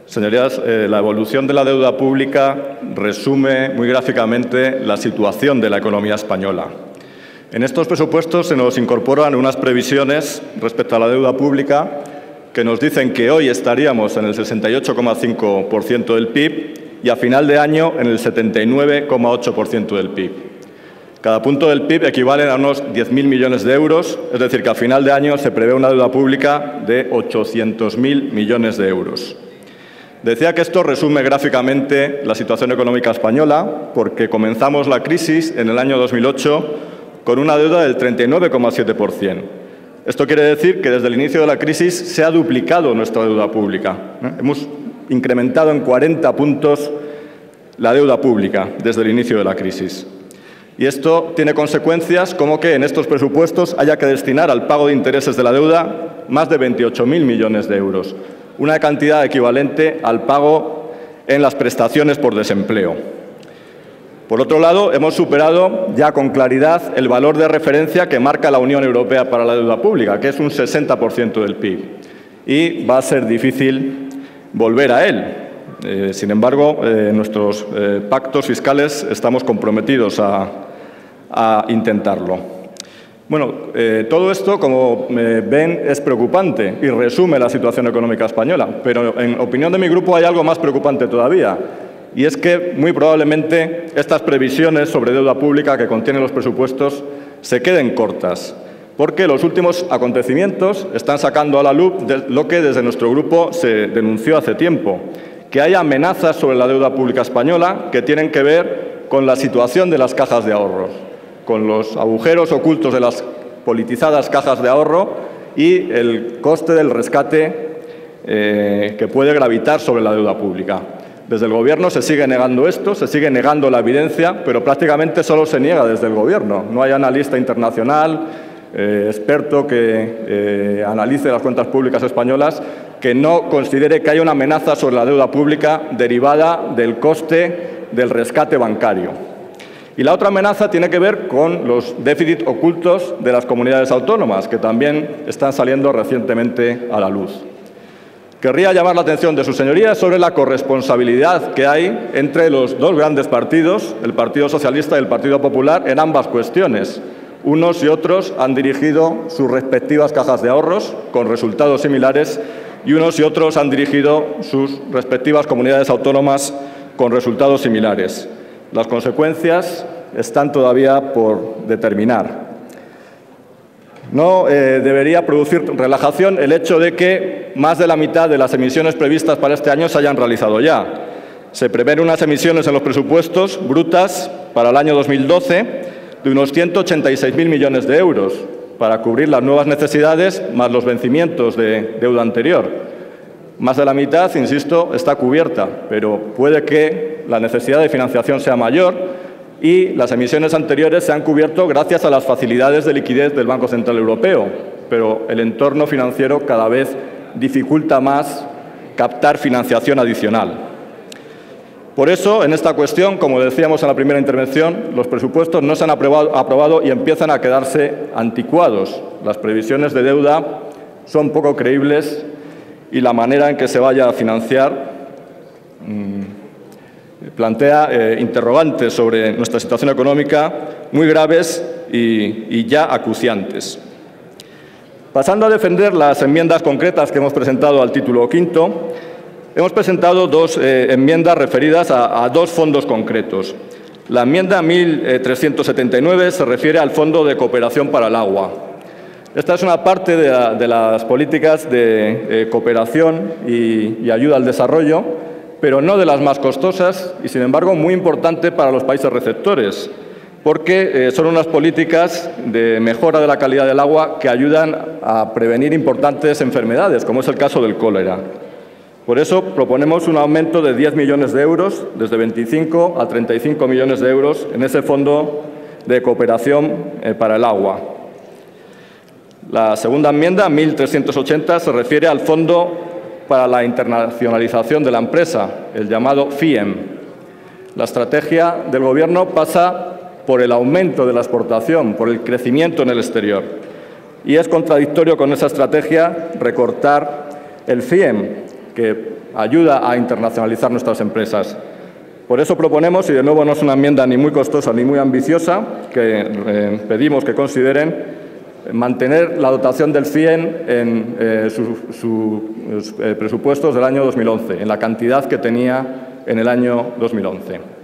Señorías, la evolución de la deuda pública resume muy gráficamente la situación de la economía española. En estos presupuestos se nos incorporan unas previsiones respecto a la deuda pública que nos dicen que hoy estaríamos en el 68,5% del PIB y a final de año en el 79,8% del PIB. Cada punto del PIB equivale a unos 10.000 millones de euros, es decir, que a final de año se prevé una deuda pública de 800.000 millones de euros. Decía que esto resume gráficamente la situación económica española porque comenzamos la crisis en el año 2008 con una deuda del 39,7%. Esto quiere decir que desde el inicio de la crisis se ha duplicado nuestra deuda pública. Hemos incrementado en 40 puntos la deuda pública desde el inicio de la crisis. Y esto tiene consecuencias como que en estos presupuestos haya que destinar al pago de intereses de la deuda más de 28.000 millones de euros. Una cantidad equivalente al pago en las prestaciones por desempleo. Por otro lado, hemos superado ya con claridad el valor de referencia que marca la Unión Europea para la deuda pública, que es un 60% del PIB. Y va a ser difícil volver a él. Sin embargo, en nuestros pactos fiscales estamos comprometidos a intentarlo. Bueno, todo esto, como ven, es preocupante y resume la situación económica española, pero en opinión de mi grupo hay algo más preocupante todavía, y es que muy probablemente estas previsiones sobre deuda pública que contienen los presupuestos se queden cortas, porque los últimos acontecimientos están sacando a la luz de lo que desde nuestro grupo se denunció hace tiempo, que hay amenazas sobre la deuda pública española que tienen que ver con la situación de las cajas de ahorros, con los agujeros ocultos de las politizadas cajas de ahorro y el coste del rescate que puede gravitar sobre la deuda pública. Desde el Gobierno se sigue negando esto, se sigue negando la evidencia, pero prácticamente solo se niega desde el Gobierno. No hay analista internacional, experto que analice las cuentas públicas españolas que no considere que haya una amenaza sobre la deuda pública derivada del coste del rescate bancario. Y la otra amenaza tiene que ver con los déficits ocultos de las comunidades autónomas, que también están saliendo recientemente a la luz. Querría llamar la atención de sus señorías sobre la corresponsabilidad que hay entre los dos grandes partidos, el Partido Socialista y el Partido Popular, en ambas cuestiones. Unos y otros han dirigido sus respectivas cajas de ahorros con resultados similares y unos y otros han dirigido sus respectivas comunidades autónomas con resultados similares. Las consecuencias están todavía por determinar. No debería producir relajación el hecho de que más de la mitad de las emisiones previstas para este año se hayan realizado ya. Se prevén unas emisiones en los presupuestos brutas para el año 2012 de unos 186.000 millones de euros para cubrir las nuevas necesidades más los vencimientos de deuda anterior. Más de la mitad, insisto, está cubierta, pero puede que la necesidad de financiación sea mayor y las emisiones anteriores se han cubierto gracias a las facilidades de liquidez del Banco Central Europeo, pero el entorno financiero cada vez dificulta más captar financiación adicional. Por eso, en esta cuestión, como decíamos en la primera intervención, los presupuestos no se han aprobado y empiezan a quedarse anticuados. Las previsiones de deuda son poco creíbles y la manera en que se vaya a financiar plantea interrogantes sobre nuestra situación económica muy graves y ya acuciantes. Pasando a defender las enmiendas concretas que hemos presentado al título quinto, hemos presentado dos enmiendas referidas a dos fondos concretos. La enmienda 1379 se refiere al Fondo de Cooperación para el Agua. Esta es una parte de las políticas de cooperación y ayuda al desarrollo, pero no de las más costosas y, sin embargo, muy importante para los países receptores, porque son unas políticas de mejora de la calidad del agua que ayudan a prevenir importantes enfermedades, como es el caso del cólera. Por eso proponemos un aumento de 10 millones de euros, desde 25 a 35 millones de euros, en ese Fondo de Cooperación para el Agua. La segunda enmienda, 1380, se refiere al Fondo para la Internacionalización de la Empresa, el llamado FIEM. La estrategia del Gobierno pasa por el aumento de la exportación, por el crecimiento en el exterior. Y es contradictorio con esa estrategia recortar el FIEM, que ayuda a internacionalizar nuestras empresas. Por eso proponemos, y de nuevo no es una enmienda ni muy costosa ni muy ambiciosa, que pedimos que consideren mantener la dotación del CIEN en sus presupuestos del año 2011, en la cantidad que tenía en el año 2011.